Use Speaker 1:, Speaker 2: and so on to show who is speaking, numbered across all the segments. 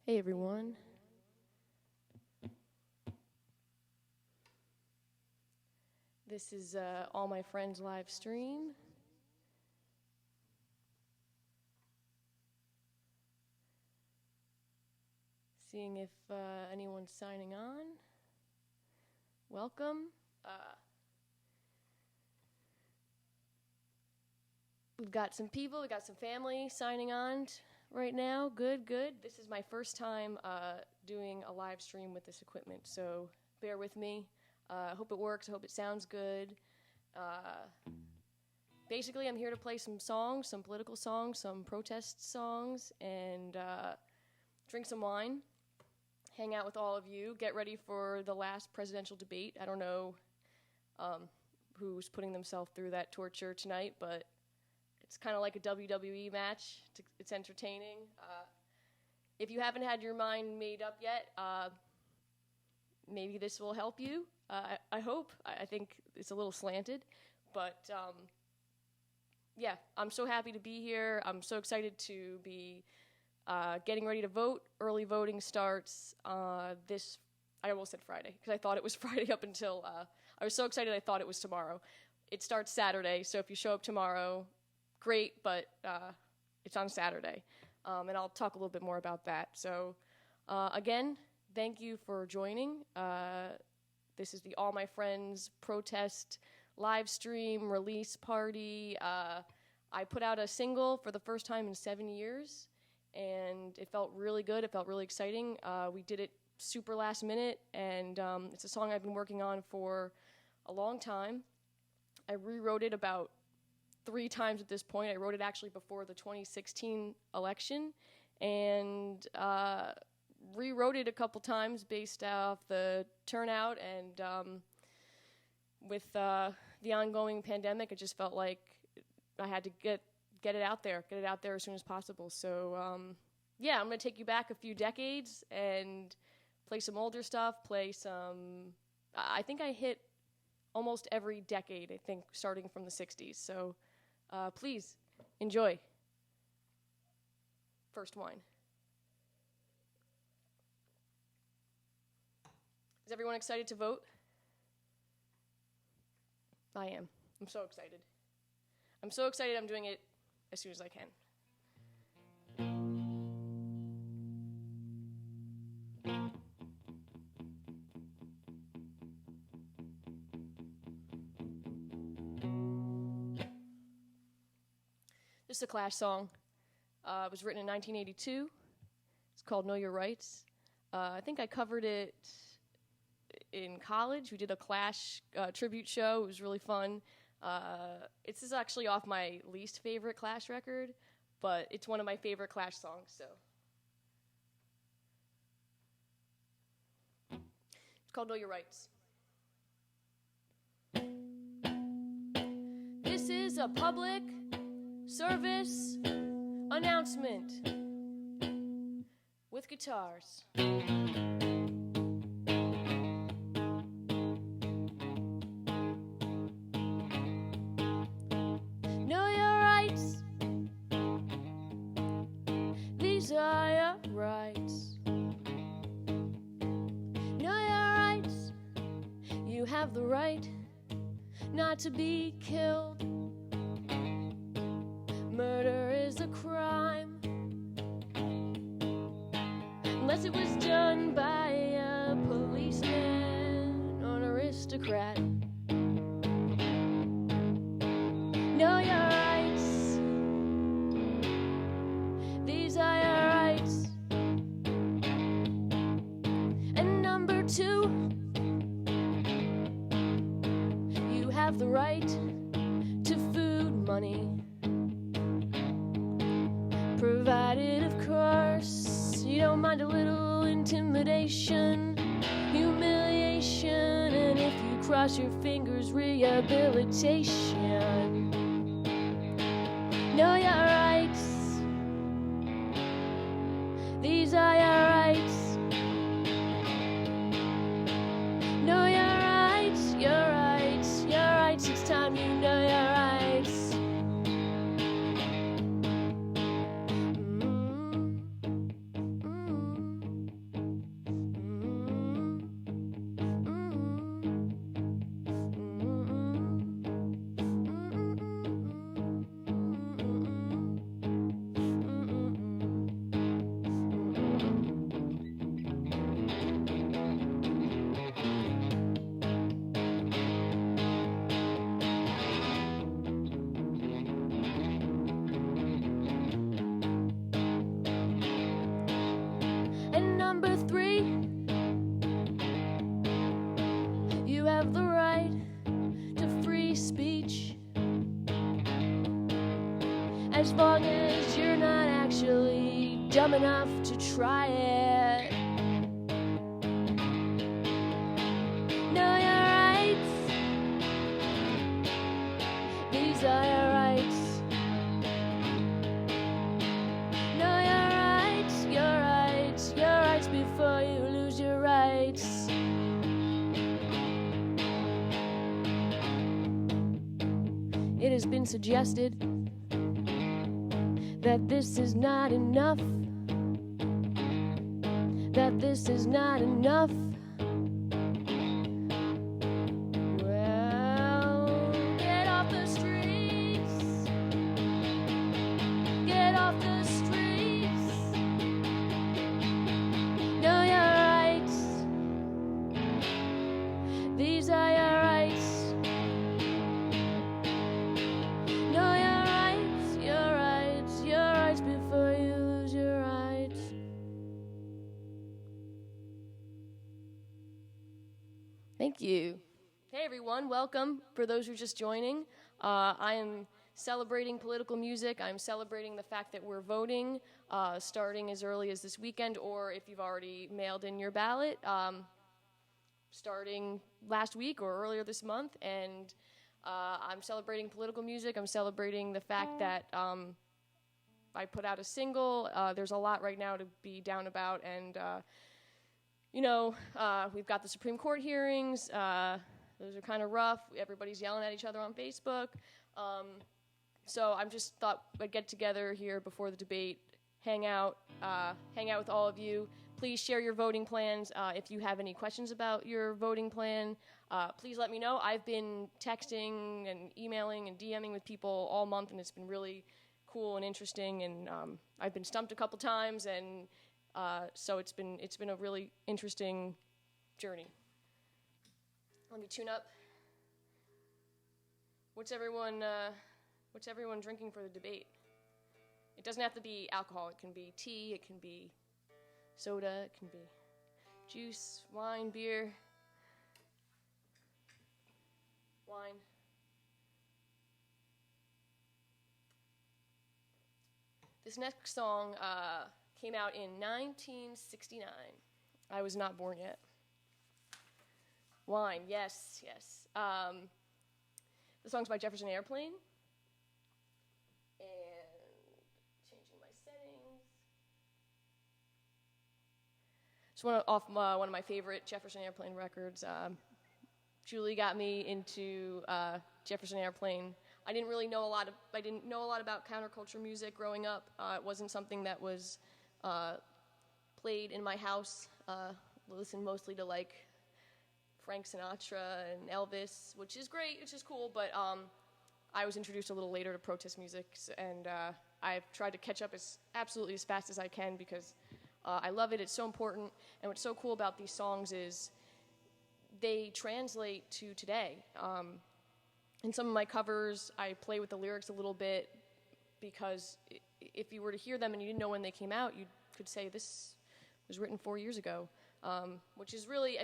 Speaker 1: Hey everyone. This is All My Friends live stream. Seeing if anyone's signing on. Welcome. We've got some people, we've got some family signing on right now. Good. This is my first time doing a live stream with this equipment, so bear with me. I hope it works, I hope it sounds good. Basically, I'm here to play some songs, some political songs, some protest songs, and drink some wine, hang out with all of you, get ready for the last presidential debate. I don't know who's putting themselves through that torture tonight, but it's kind of like a WWE match. It's entertaining. If you haven't had your mind made up yet, maybe this will help you. I hope. I think it's a little slanted. But, yeah, I'm so happy to be here. I'm so excited to be getting ready to vote. Early voting starts this, I almost said Friday, because I thought it was Friday up until, I was so excited I thought it was tomorrow. It starts Saturday, so if you show up tomorrow, great, but it's on Saturday, and I'll talk a little bit more about that. So, again, thank you for joining. This is the All My Friends protest live stream release party. I put out a single for the first time in 7 years, and it felt really good. It felt really exciting. We did it super last minute, and it's a song I've been working on for a long time. I rewrote it about 3 times at this point. I wrote it actually before the 2016 election, and rewrote it a couple times based off the turnout, and with the ongoing pandemic, it just felt like I had to get it out there as soon as possible. So yeah, I'm gonna take you back a few decades and play some older stuff, play some, I think I hit almost every decade, I think, starting from the 60s. So please enjoy. First wine. Is everyone excited to vote? I am. I'm so excited. I'm so excited I'm doing it as soon as I can. This is a Clash song. It was written in 1982. It's called Know Your Rights. I think I covered it in college. We did a Clash tribute show. It was really fun. This is actually off my least favorite Clash record, but it's one of my favorite Clash songs, so. It's called Know Your Rights. This is a public service announcement with guitars. Know your rights. These are your rights. Know your rights. You have the right not to be killed. Murder is a crime unless it was done by a policeman or an aristocrat. Know your rights. These are your rights. And number 2, you have the right to food money. Provided, of course, you don't mind a little intimidation, humiliation, and if you cross your fingers, rehabilitation. Know your rights. These are your rights. Know your rights, your rights, your rights. It's time you know your rights. Number 3, you have the right to free speech as long as you're not actually dumb enough to try it. Know your rights. These are your rights. Know your rights, your rights, your rights before you lose your rights. It has been suggested that this is not enough, that this is not enough. Well, get off the streets, get off the streets. Know your rights, these are your rights. Know your rights, your rights, your rights before you lose your rights. Thank you. Hey everyone, welcome. For those who are just joining, I am celebrating political music. I'm celebrating the fact that we're voting starting as early as this weekend, or if you've already mailed in your ballot, starting last week or earlier this month. And I'm celebrating political music. I'm celebrating the fact that I put out a single. There's a lot right now to be down about, and we've got the Supreme Court hearings. Those are kind of rough. Everybody's yelling at each other on Facebook. So I'm just thought I'd get together here before the debate, hang out with all of you. Please share your voting plans. If you have any questions about your voting plan, please let me know. I've been texting and emailing and DMing with people all month, and it's been really cool and interesting. And I've been stumped a couple times, and so it's been a really interesting journey. Let me tune up. What's everyone drinking for the debate? It doesn't have to be alcohol. It can be tea. It can be soda. It can be juice, wine, beer. Wine. This next song came out in 1969. I was not born yet. Wine, yes. The song's by Jefferson Airplane. And changing my settings. It's one of my favorite Jefferson Airplane records. Julie got me into Jefferson Airplane. I didn't know a lot about counterculture music growing up. It wasn't something that was played in my house. Listened mostly to like Frank Sinatra and Elvis, which is great, which is cool, but I was introduced a little later to protest music, and I've tried to catch up as fast as I can because I love it. It's so important, and what's so cool about these songs is they translate to today. In some of my covers, I play with the lyrics a little bit because if you were to hear them and you didn't know when they came out, you could say this was written 4 years ago, which is really,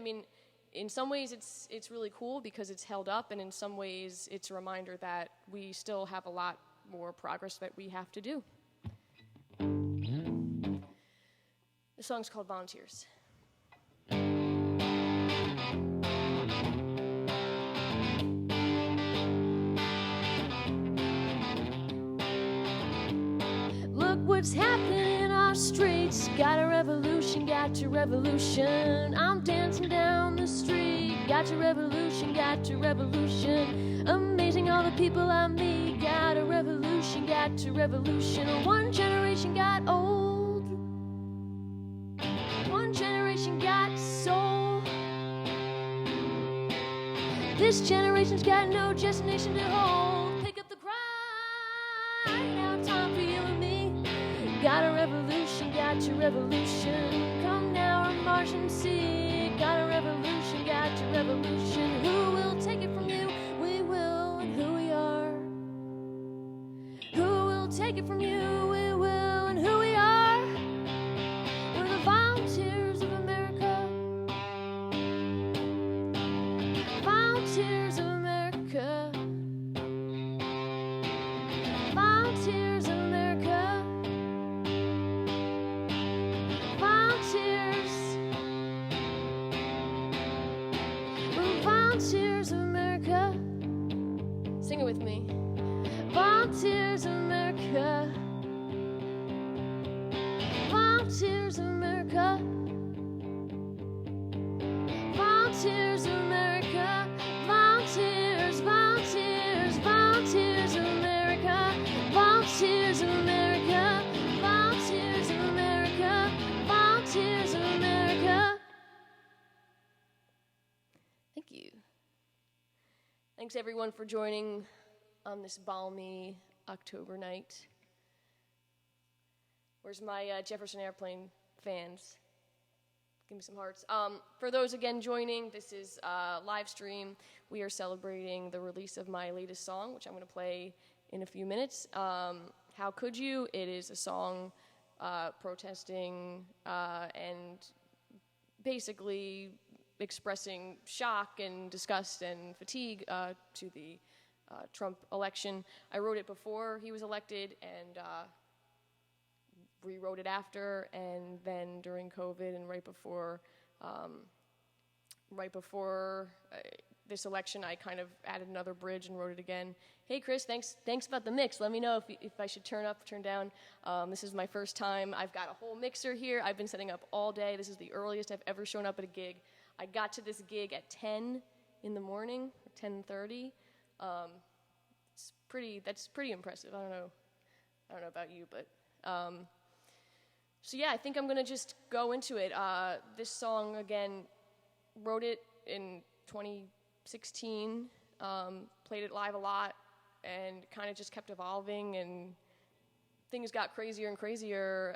Speaker 1: in some ways it's really cool because it's held up, and in some ways it's a reminder that we still have a lot more progress that we have to do. The song's called Volunteers. Look what's happening in our streets. Got a revolution, got your revolution. I'm dancing down the street. Got your revolution, got your revolution. Amazing all the people I meet. Got a revolution, got your revolution. One generation got old. One generation got soul. This generation's got no destination to hold. Pick up the cry. Now time for you and me. Got a revolution, got your revolution. Come now and march and see. Got a revolution, got your revolution. Who will take it from you? We will, and who we are. Who will take it from you? We will, and who we are. We're the volunteers of Volunteers of America. Sing it with me. Volunteers of America. Volunteers of America. Volunteers of America. Volunteers, volunteers, volunteers of America. Volunteers of America. Volunteers of America. Volunteers of America. Thank you. Thanks everyone for joining on this balmy October night. Where's my Jefferson Airplane fans? Give me some hearts. For those again joining, this is live stream. We are celebrating the release of my latest song, which I'm going to play in a few minutes. How Could You? It is a song protesting and basically expressing shock and disgust and fatigue to the Trump election. I wrote it before he was elected and rewrote it after, and then during COVID and right before this election, I kind of added another bridge and wrote it again. Hey Chris, thanks about the mix. Let me know if I should turn up, turn down. This is my first time. I've got a whole mixer here. I've been setting up all day. This is the earliest I've ever shown up at a gig. I got to this gig at 10 in the morning, 10:30. That's pretty impressive. I don't know about you, but so yeah, I think I'm gonna just go into it. This song again, wrote it in 2016, played it live a lot, and kind of just kept evolving, and things got crazier and crazier.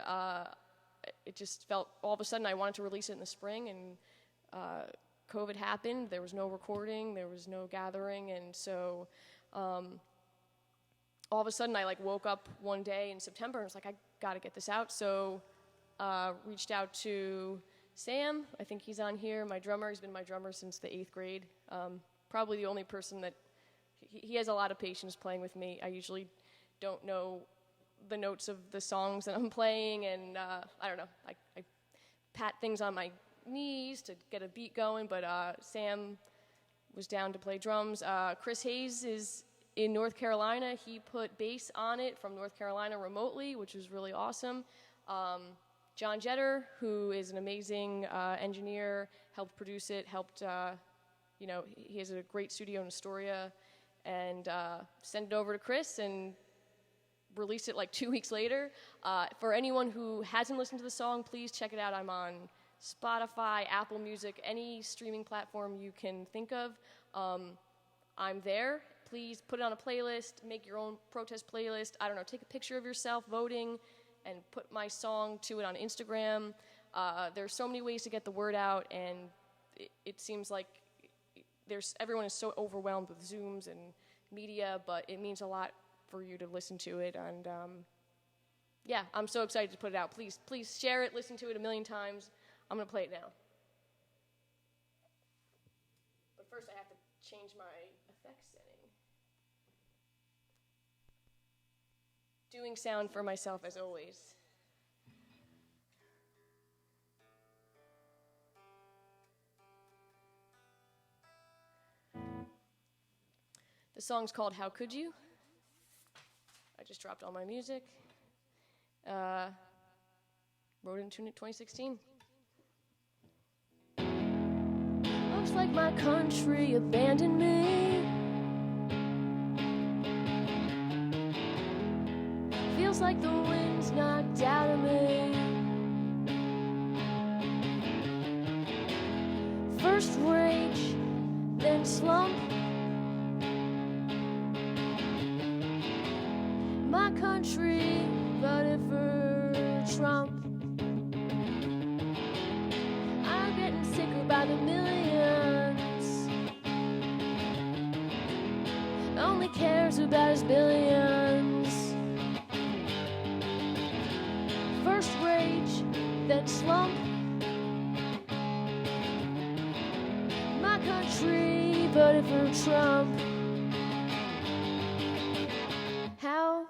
Speaker 1: It just felt all of a sudden I wanted to release it in the spring, and COVID happened. There was no recording, there was no gathering, and so all of a sudden I woke up one day in September and was like, I gotta get this out. So reached out to Sam. I think he's on here, my drummer. He's been my drummer since the 8th grade. Probably the only person that he has a lot of patience playing with me. I usually don't know the notes of the songs that I'm playing, and I don't know. I pat things on my knees to get a beat going, but Sam was down to play drums. Chris Hayes is in North Carolina. He put bass on it from North Carolina remotely, which was really awesome. John Jetter, who is an amazing engineer, helped produce it, he has a great studio in Astoria, and sent it over to Chris and released it 2 weeks later. For anyone who hasn't listened to the song, please check it out. I'm on Spotify, Apple Music, any streaming platform you can think of. I'm there. Please put it on a playlist, make your own protest playlist. I don't know, take a picture of yourself voting and put my song to it on Instagram. There's so many ways to get the word out, and it seems like everyone is so overwhelmed with Zooms and media, but it means a lot for you to listen to it, and yeah, I'm so excited to put it out. Please share it, listen to it a million times. I'm gonna play it now. But first I have to change my effects setting. Doing sound for myself as always. The song's called How Could You? I just dropped all my music. Wrote it in 2016. Looks like my country abandoned me. Feels like the wind's knocked out of me. First rage, then slump. My country voted for Trump. I'm getting sicker by the millions. Only cares about his billions. First rage, then slump. My country voted for Trump. How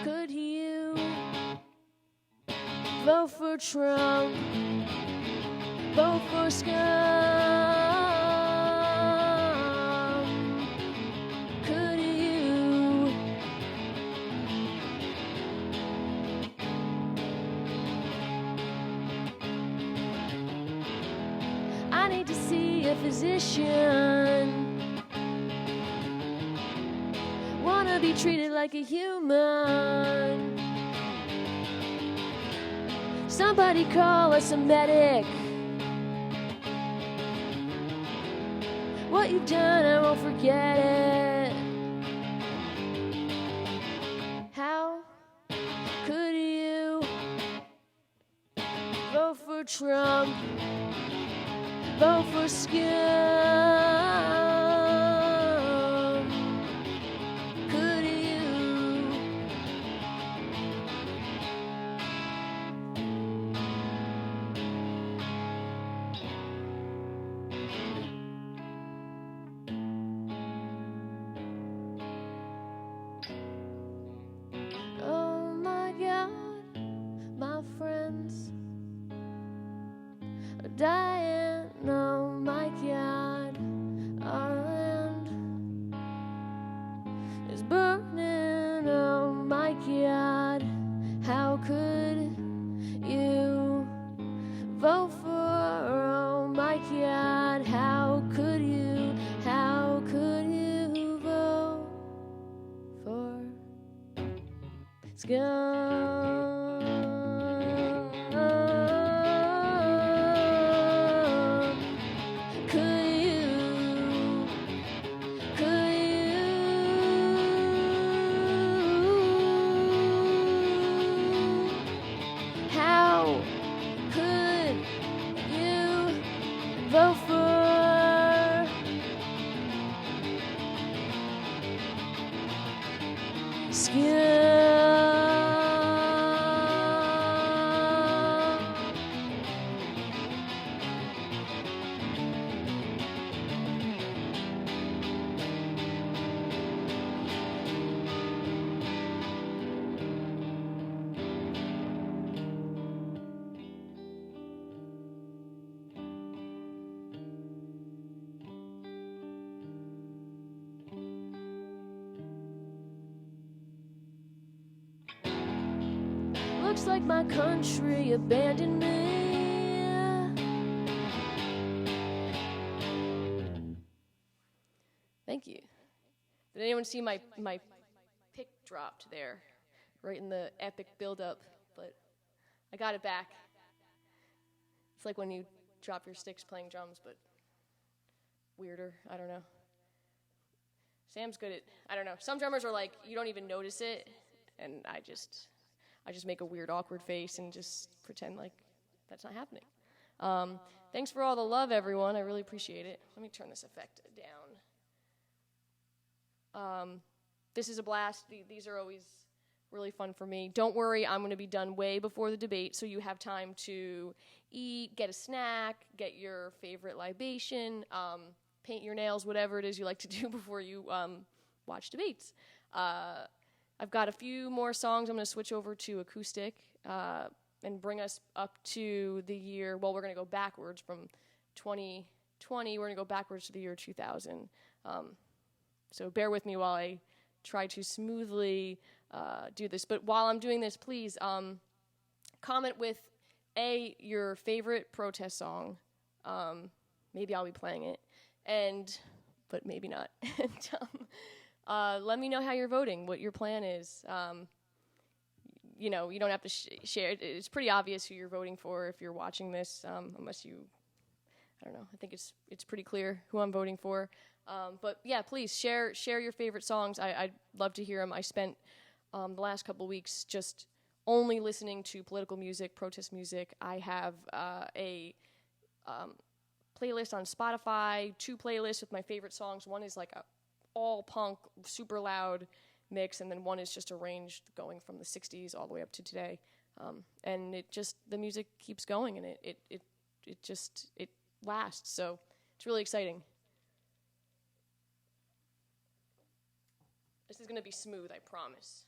Speaker 1: could you vote for Trump? Vote for scum. I need to see a physician. Wanna be treated like a human. Somebody call us a medic. What you've done, I won't forget it. How could you vote for Trump? Vote for scum. Could you? Oh my God, my friends are dying. Oh my God, our land is burning. Oh my God, how could you vote for? Oh my God, how could you? How could you vote for scum? Looks like my country abandoned me. Thank you. Did anyone see my pick dropped there? Right in the epic build-up, but I got it back. It's like when you drop your sticks playing drums, but weirder. I don't know. Sam's good at, I don't know. Some drummers are like, you don't even notice it, and I just make a weird, awkward face and just pretend like that's not happening. Thanks for all the love, everyone. I really appreciate it. Let me turn this effect down. This is a blast. These are always really fun for me. Don't worry, I'm going to be done way before the debate, so you have time to eat, get a snack, get your favorite libation, paint your nails, whatever it is you like to do before you watch debates. I've got a few more songs. I'm going to switch over to acoustic and bring us up to the year. Well, we're going to go backwards from 2020. We're going to go backwards to the year 2000. So bear with me while I try to smoothly do this. But while I'm doing this, please comment with your favorite protest song. Maybe I'll be playing it, but maybe not. And let me know how you're voting, what your plan is. You don't have to share it. It's pretty obvious who you're voting for if you're watching this, unless you, I don't know. I think it's pretty clear who I'm voting for. But yeah, please share your favorite songs. I'd love to hear them. I spent the last couple of weeks just only listening to political music, protest music. I have a playlist on Spotify, 2 playlists with my favorite songs. One is like a all punk, super loud mix, and then one is just arranged going from the 60s all the way up to today. And the music keeps going, and it lasts. So it's really exciting. This is going to be smooth, I promise.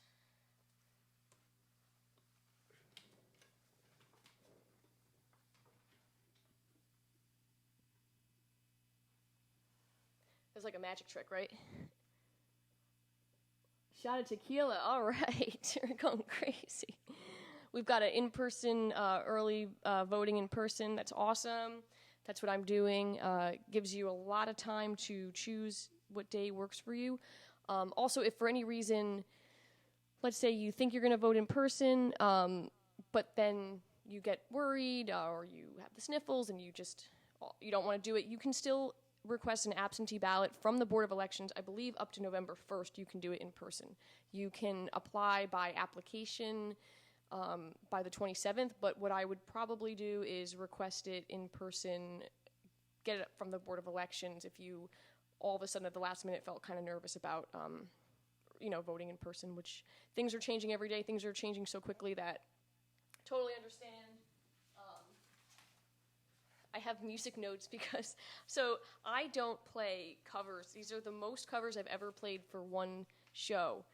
Speaker 1: It's like a magic trick, right? Shot of tequila. All right. We're going crazy. We've got an in-person, early voting in person. That's awesome. That's what I'm doing. Gives you a lot of time to choose what day works for you. Also, if for any reason, let's say you think you're going to vote in person, but then you get worried or you have the sniffles and you don't want to do it, you can still request an absentee ballot from the Board of Elections. I believe up to November 1st you can do it in person. You can apply by application by the 27th, but what I would probably do is request it in person, get it from the Board of Elections if you all of a sudden at the last minute felt kind of nervous about voting in person, which things are changing every day. Things are changing so quickly that totally understand. I have music notes because, so I don't play covers. These are the most covers I've ever played for one show.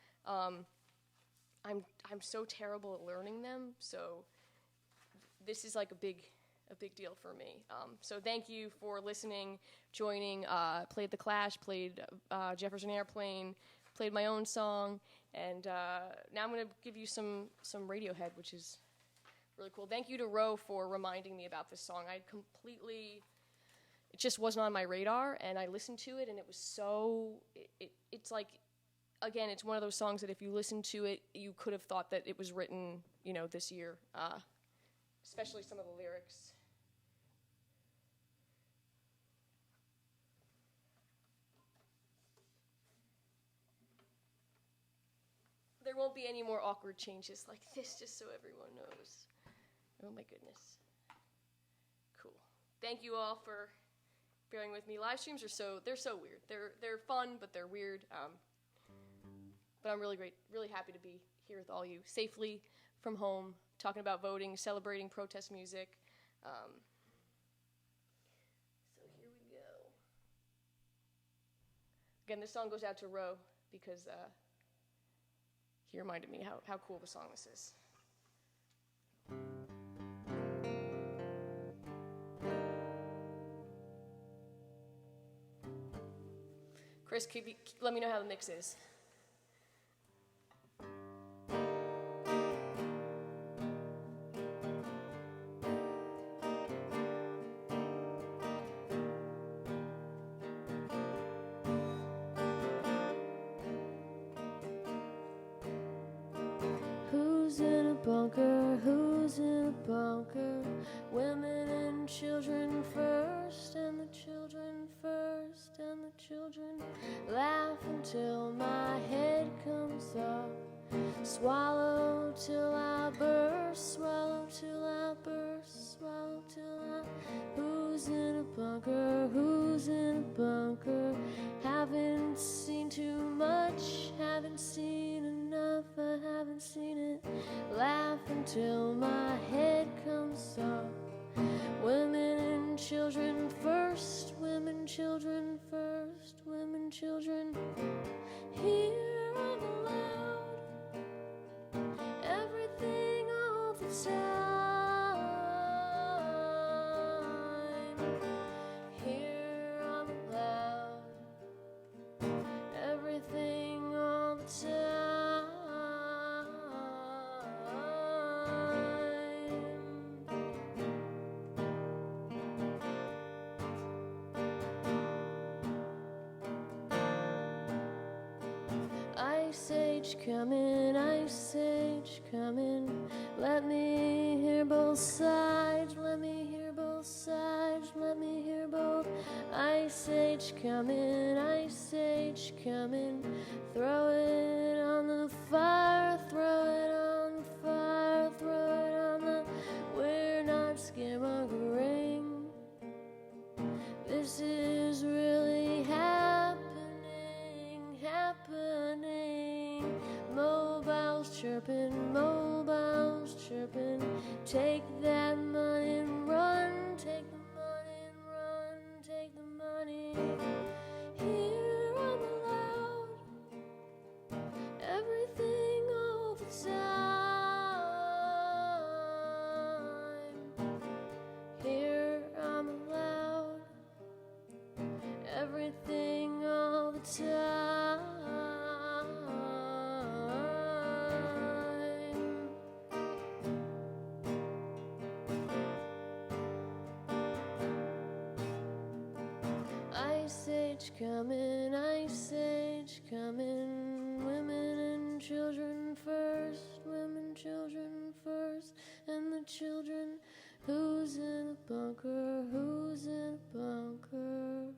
Speaker 1: I'm so terrible at learning them, so this is like a big deal for me. So thank you for listening, joining. Played The Clash, played Jefferson Airplane, played my own song, and now I'm going to give you some Radiohead, which is really cool. Thank you to Ro for reminding me about this song. It just wasn't on my radar, and I listened to it, and it was it's like, again, it's one of those songs that if you listen to it, you could have thought that it was written, this year, especially some of the lyrics. There won't be any more awkward changes like this, just so everyone knows. Oh my goodness. Cool. Thank you all for bearing with me. Live streams they're so weird. They're fun, but they're weird. But I'm really happy to be here with all you, safely from home, talking about voting, celebrating protest music. So here we go. Again, this song goes out to Ro because he reminded me how cool the song this is. Chris, let me know how the mix is.
Speaker 2: Who's in a bunker? Who's in a bunker? Women and children first, and the children first, and the children laugh until my head comes off. Swallow till I burst, swallow till I burst, swallow till I. Who's in a bunker? Who's in a bunker? Haven't seen too much, haven't seen enough, I haven't seen it. Laugh until my head comes off. Women and children first, women, children first, women, children. Here I'm allowed everything all the time. Here I'm allowed everything all the time. Ice age coming, ice age coming. Let me hear both sides, let me hear both sides, let me hear both. Ice age coming, ice age coming. Throw it on the fire, throw it on the fire, throw it on the. We're not scaremongering. This is really happening, happening. Mobiles chirping, mobiles chirping. Take that money and run, take the money and run, take the money. Here I'm allowed everything all the time. Here I'm allowed everything all the time. age coming, ice age coming. Women and children first, women, children first, and the children. Who's in a bunker? Who's in a bunker?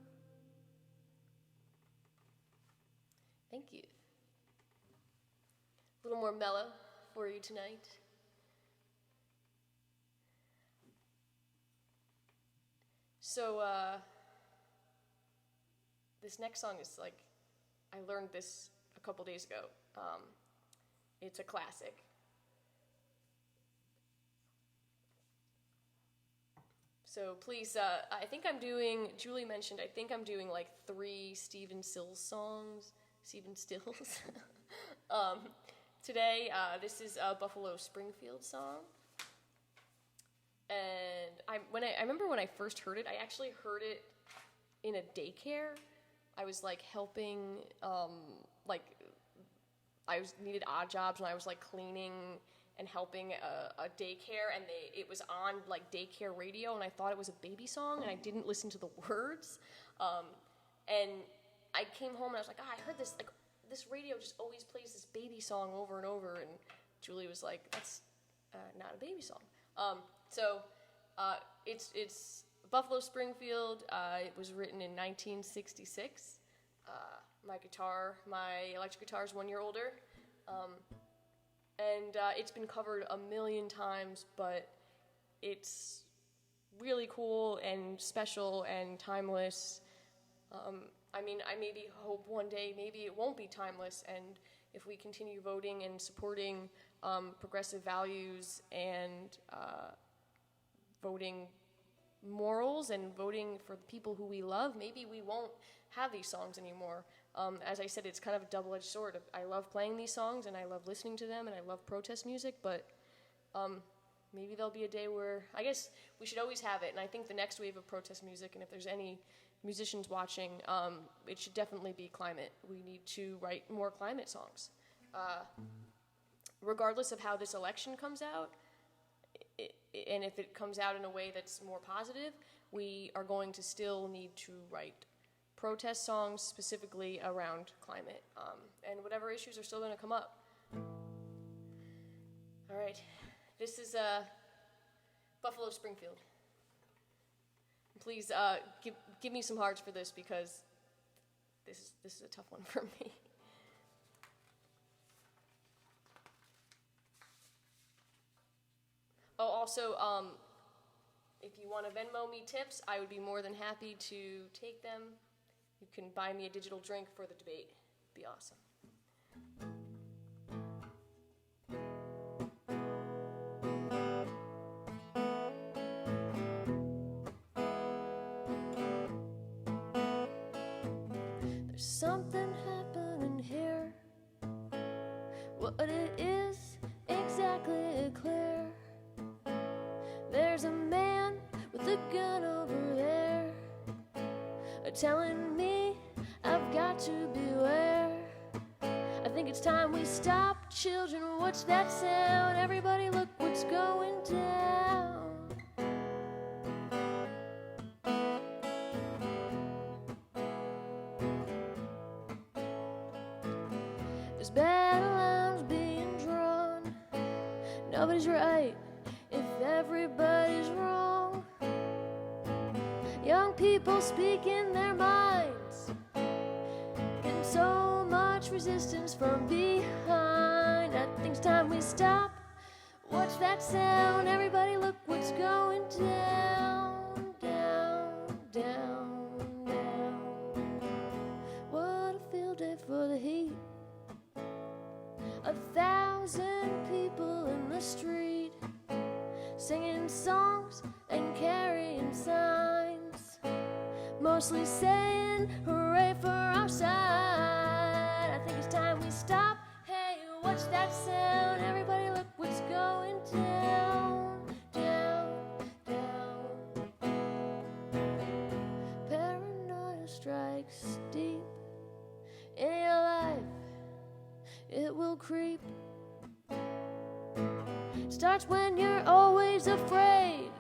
Speaker 1: Thank you. A little more mellow for you tonight. So, this next song is like, I learned this a couple days ago. It's a classic. So please, I think I'm doing, Julie mentioned, I think I'm doing like 3 Stephen Stills songs. Stephen Stills. Today, this is a Buffalo Springfield song. And I remember when I first heard it, I actually heard it in a daycare. I was like helping, needed odd jobs when I was like cleaning and helping a daycare, and it was on like daycare radio, and I thought it was a baby song, and I didn't listen to the words. And I came home and I was like, I heard this, like this radio just always plays this baby song over and over, and Julie was like, that's not a baby song. So it's Buffalo Springfield. It was written in 1966. My electric guitar is 1 year older. And it's been covered a million times, but it's really cool and special and timeless. I maybe hope one day maybe it won't be timeless, and if we continue voting and supporting progressive values and voting morals and voting for the people who we love, maybe we won't have these songs anymore. As I said, it's kind of a double-edged sword. I love playing these songs, and I love listening to them, and I love protest music, but maybe there'll be a day where, I guess we should always have it, and I think the next wave of protest music, and if there's any musicians watching, it should definitely be climate. We need to write more climate songs. Regardless of how this election comes out, and if it comes out in a way that's more positive, we are going to still need to write protest songs specifically around climate, and whatever issues are still going to come up. All right, this is Buffalo Springfield. Please give me some hearts for this, because this is a tough one for me. Oh, also, if you want to Venmo me tips, I would be more than happy to take them. You can buy me a digital drink for the debate. It'd be awesome.
Speaker 2: There's something happening here. What it is exactly clear. There's a man with a gun over there, telling me I've got to beware. I think it's time we stop. Children, what's that sound? Everybody look what's going down. There's battle lines being drawn. Nobody's right if everybody's wrong. Young people speaking their minds, and so much resistance from behind. I think it's time we stop. What's that sound? Everybody look what's going down, down, down, down. What a field day for the heat. 1,000 people in the street, singing songs and carrying signs, mostly saying hooray for our side. I think it's time we stop. Hey, what's that sound? Everybody look what's going down, down, down. Paranoia strikes deep in your life. It will creep. Starts when you're always afraid.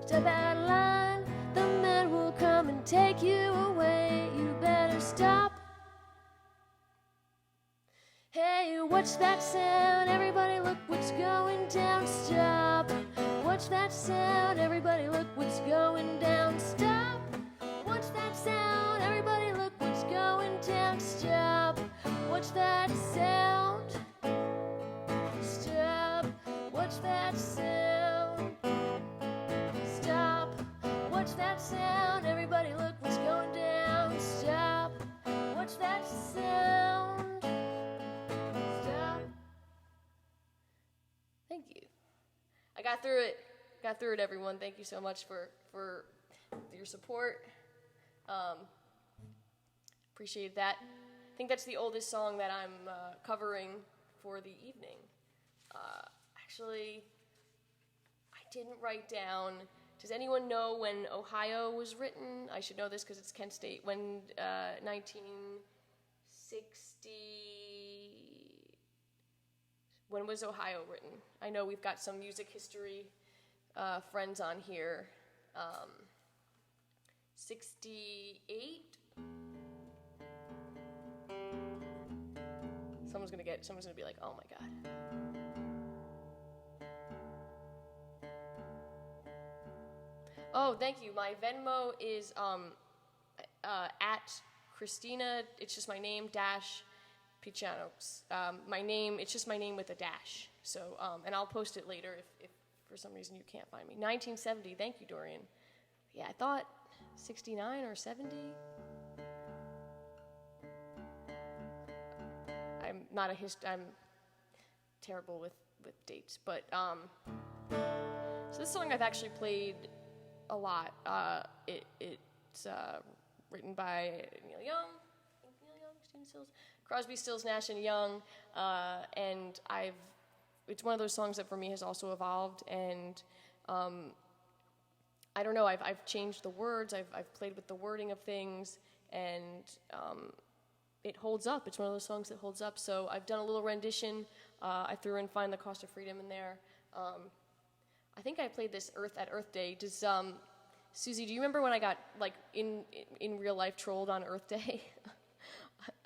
Speaker 2: Step out of line, the men will come and take you away. Watch that sound, everybody look what's going down. Stop. Watch that sound, everybody look what's going down. Stop. Watch that sound, everybody look what's going down. Stop. Watch that sound. Stop. Watch that sound. Stop. Watch that sound, everybody look what's going down. Stop. Watch that sound. Stop. Thank you. I got through it. Got through it, everyone. Thank you so much for your support. Appreciate that. I think that's the oldest song that I'm covering for the evening. Actually, I didn't write down. Does anyone know when Ohio was written? I should know this because it's Kent State. When 1960. When was Ohio written? I know we've got some music history friends on here. 68. Someone's gonna be like, oh my God. Oh, thank you. My Venmo is at Christina. It's just my name dash Picciano. My name. It's just my name with a dash. So, and I'll post it later if for some reason you can't find me. 1970. Thank you, Dorian. Yeah, I thought 69 or 70. I'm terrible with dates, but so this song I've actually played a lot. It's written by Neil Young, Stephen Stills, Crosby, Stills, Nash and Young, and it's one of those songs that for me has also evolved, and I don't know, I've changed the words, I've played with the wording of things, and it holds up. It's one of those songs that holds up. So I've done a little rendition. I threw in "Find the Cost of Freedom" in there. I think I played this at Earth Day. Does Susie? Do you remember when I got like in real life trolled on Earth Day?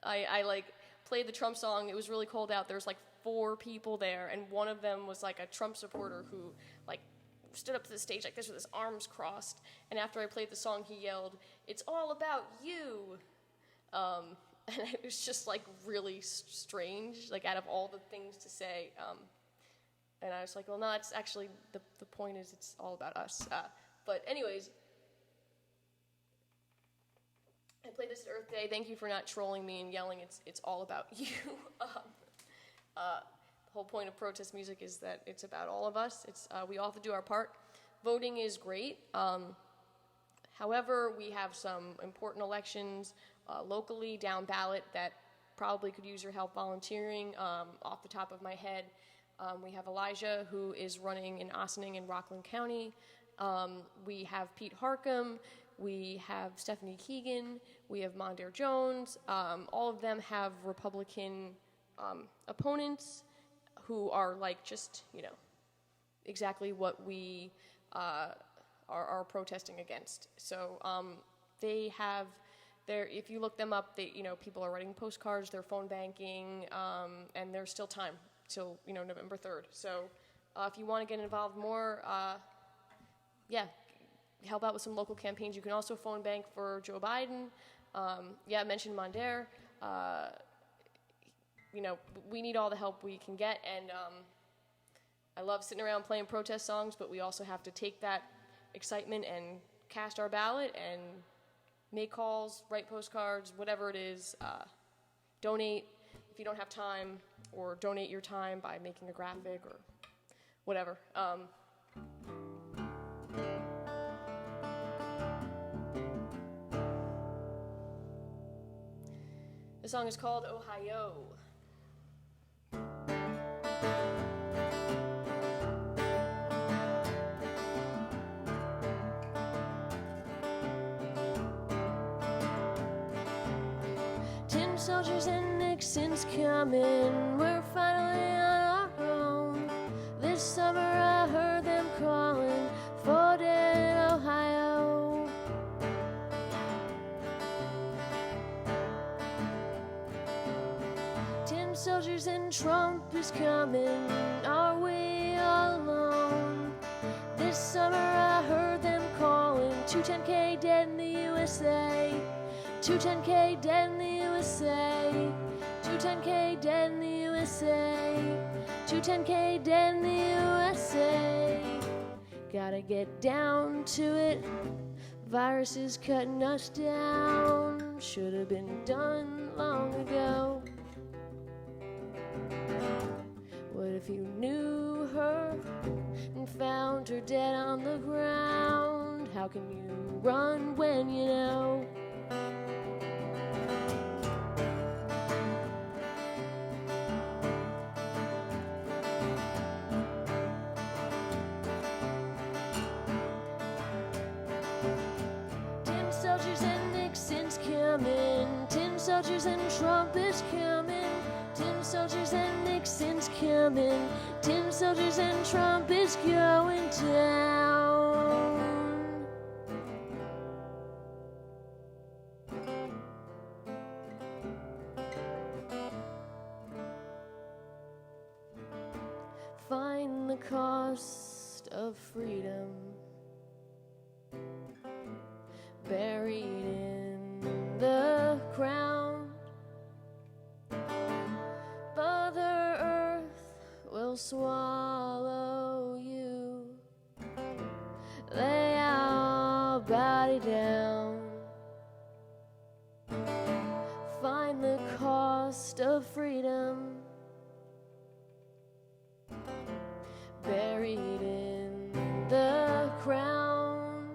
Speaker 2: I like played the Trump song. It was really cold out. There was like 4 people there, and one of them was like a Trump supporter who like stood up to the stage like this with his arms crossed. And after I played the song, he yelled, "It's all about you." And it was just like really strange, like out of all the things to say. And I was like, well, no, it's actually, the point is it's all about us. But anyways, I played this at Earth Day. Thank you for not trolling me and yelling, it's all about you. The whole point of protest music is that it's about all of us. We all have to do our part. Voting is great. However, we have some important elections locally down ballot that probably could use your help volunteering. Off the top of my head, we have Elijah, who is running in Ossining and Rockland County. We have Pete Harcum. We have Stephanie Keegan. We have Mondaire Jones. All of them have Republican opponents who are like just, exactly what we are protesting against. So they have if you look them up, people are writing postcards, they're phone banking, and there's still time till November 3rd. So if you want to get involved more, help out with some local campaigns. You can also phone bank for Joe Biden. I mentioned Mondaire. We need all the help we can get, and I love sitting around playing protest songs, but we also have to take that excitement and cast our ballot and make calls, write postcards, whatever it is. Donate if you don't have time, or donate your time by making a graphic or whatever. The song is called Ohio. Soldiers and Nixon's coming, we're finally on our own. This summer I heard them calling for dead Ohio. soldiers and Trump is coming. Are we all alone? This summer I heard them calling 210K dead in the USA. 210K dead in the USA. 210K dead in the USA. 210K dead in the USA. Gotta get down to it. Virus is cutting us down. Should have been done long ago. What if you knew her and found her dead on the ground? How can you run when you know? Tin soldiers and Nixon's coming. Tin soldiers and Trump is coming. Tin soldiers and Nixon's coming. Tin soldiers and Trump is going down. Find the cost of freedom buried in the ground. Mother Earth will swallow you. Lay our body down. Find the cost of freedom buried in the ground.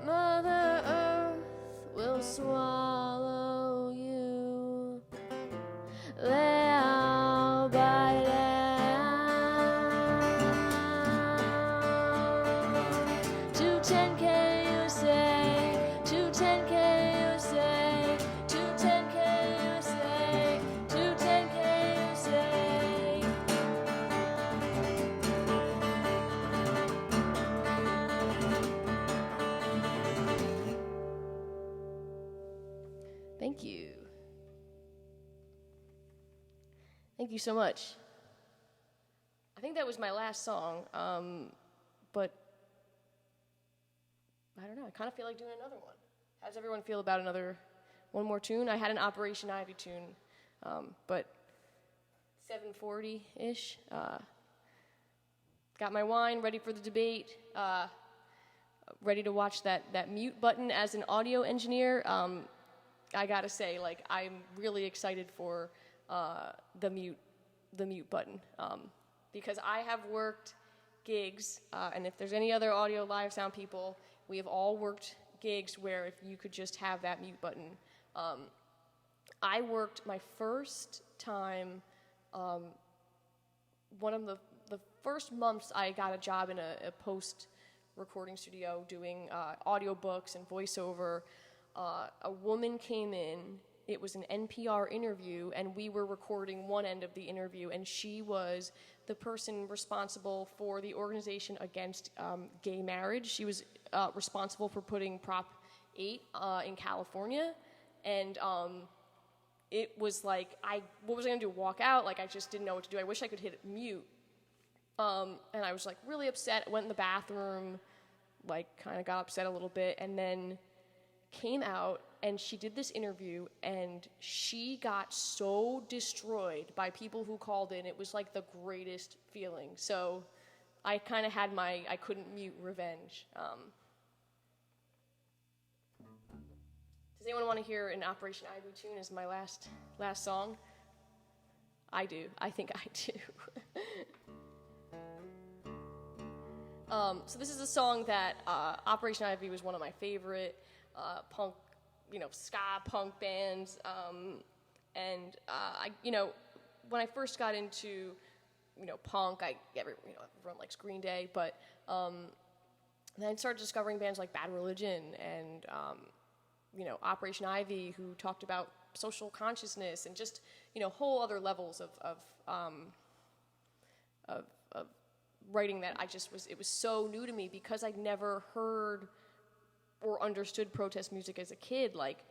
Speaker 2: Mother Earth will swallow you. Lay our body down. 210K USA. 210K USA. 210K USA. 210K USA. Thank you. Thank you so much. I think that was my last song, but I don't know. I kind of feel like doing another one. How does everyone feel about one more tune? I had an Operation Ivy tune, but 7:40-ish. Got my wine, ready for the debate, ready to watch that mute button. As an audio engineer, I gotta say, like, I'm really excited for the mute button, because I have worked gigs, and if there's any other audio live sound people, we have all worked gigs where if you could just have that mute button. I worked my first time, one of the first months I got a job in a post-recording studio doing audiobooks and voiceover. A woman came in. It was an NPR interview, and we were recording one end of the interview, and she was the person responsible for the organization against gay marriage. She was responsible for putting Prop 8 in California, and it was like, what was I gonna do, walk out? Like, I just didn't know what to do. I wish I could hit mute. And I was like really upset. I went in the bathroom, like kind of got upset a little bit, and then came out, and she did this interview, and she got so destroyed by people who called in. It was like the greatest feeling. So I kind of had my I couldn't mute revenge. Does anyone want to hear an Operation Ivy tune as my last song? I do. I think I do. So this is a song that Operation Ivy was one of my favorite punk, ska punk bands, and when I first got into, punk, everyone likes Green Day, but then I started discovering bands like Bad Religion and Operation Ivy, who talked about social consciousness and just whole other levels of writing that it was so new to me because I'd never heard or understood protest music as a kid. Like,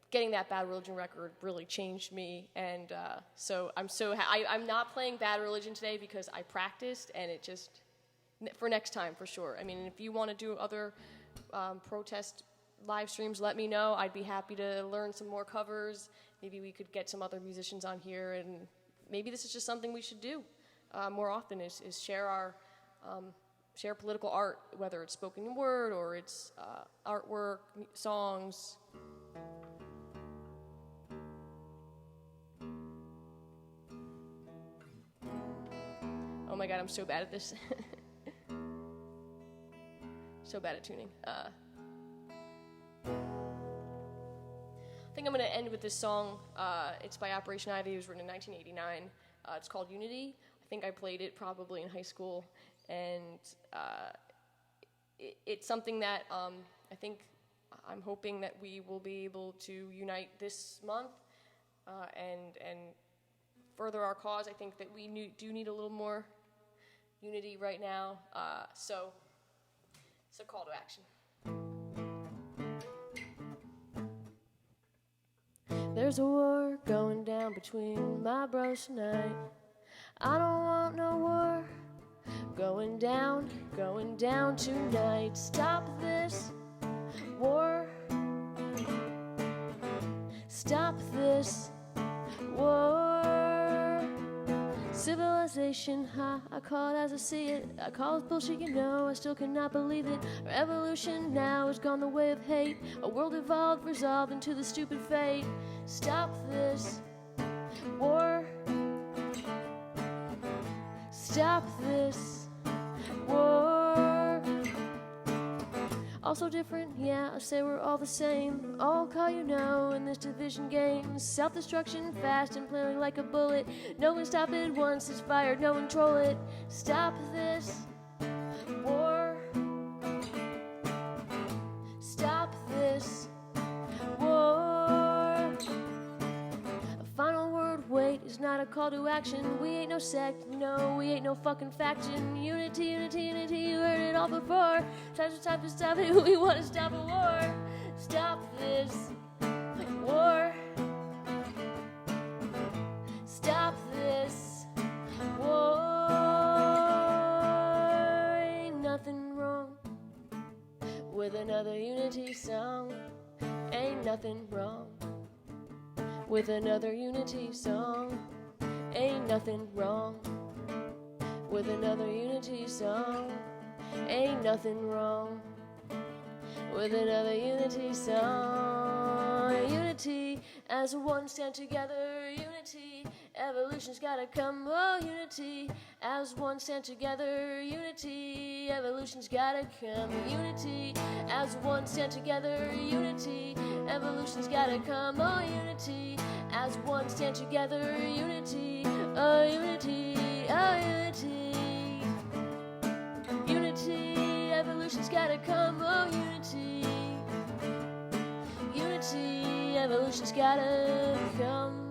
Speaker 1: getting that Bad Religion record really changed me, and so I'm not playing Bad Religion today because I practiced, and it just, for next time for sure. I mean, if you want to do other protest live streams, let me know. I'd be happy to learn some more covers. Maybe we could get some other musicians on here, and maybe this is just something we should do more often, is share share political art, whether it's spoken word or it's artwork, songs. Oh my God, I'm so bad at this. So bad at tuning. I think I'm going to end with this song. It's by Operation Ivy. It was written in 1989. It's called Unity. I think I played it probably in high school. And it's something that I'm hoping that we will be able to unite this month and further our cause. I think that we do need a little more unity right now. So it's a call to action.
Speaker 2: There's a war going down between my bros tonight. I don't want no war going down tonight. Stop this war. Stop this war. Civilization, I call it as I see it. I call it bullshit, you know, I still cannot believe it. Our evolution now has gone the way of hate. A world evolved, resolved into the stupid fate. Stop this war. Stop this war. All so different, yeah, I say we're all the same. All call you know in this division game. Self-destruction fast and clearly like a bullet. No one stop it once it's fired, no one control it. Stop this war. Stop this war. A final word, wait, is not a call to action. We ain't no sect, no, we ain't no fucking faction. Unity, unity, unity, you heard it all before. Time to stop it, we want to stop a war. Stop this war. Stop this war. Ain't nothing wrong with another unity song. Ain't nothing wrong with another unity song. Ain't nothing wrong with another unity song. Ain't nothing wrong with another unity song. Unity, as one stand together. Unity, evolution's gotta come. Oh, unity, as one stand together. Unity, evolution's gotta come. Unity, as one stand together. Unity, evolution's gotta come. Oh, unity, as one stand together. Unity, oh, unity, oh, unity. Unity, evolution's gotta come. Oh, unity. Unity, evolution's gotta come.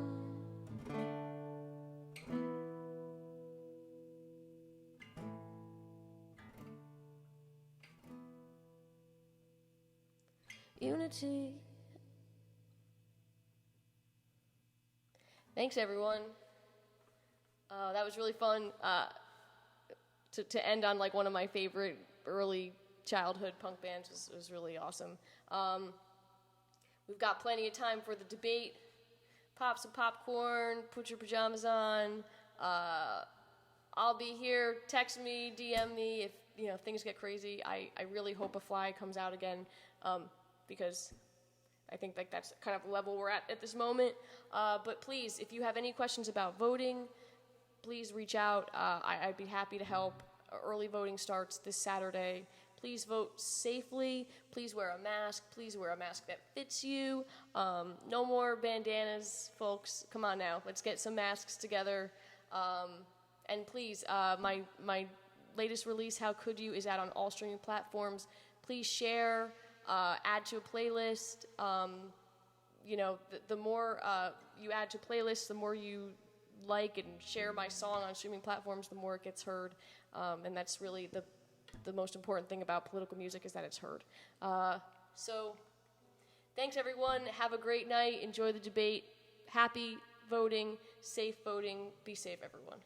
Speaker 2: Unity.
Speaker 1: Thanks, everyone. That was really fun to end on like one of my favorite early childhood punk bands. Was really awesome. We've got plenty of time for the debate. Pop some popcorn, put your pajamas on. I'll be here. Text me, DM me if things get crazy. I really hope a fly comes out again, because I think like that's kind of the level we're at this moment. But please, if you have any questions about voting, please reach out. I'd be happy to help. Early voting starts this Saturday. Please vote safely. Please wear a mask. Please wear a mask that fits you. No more bandanas, folks. Come on now. Let's get some masks together. And please, my latest release, How Could You, is out on all streaming platforms. Please share, add to a playlist. The more you add to playlists, the more you like and share my song on streaming platforms, the more it gets heard. And that's really the most important thing about political music, is that it's heard. So Thanks, everyone. Have a great night. Enjoy the debate. Happy voting, safe voting. Be safe, everyone.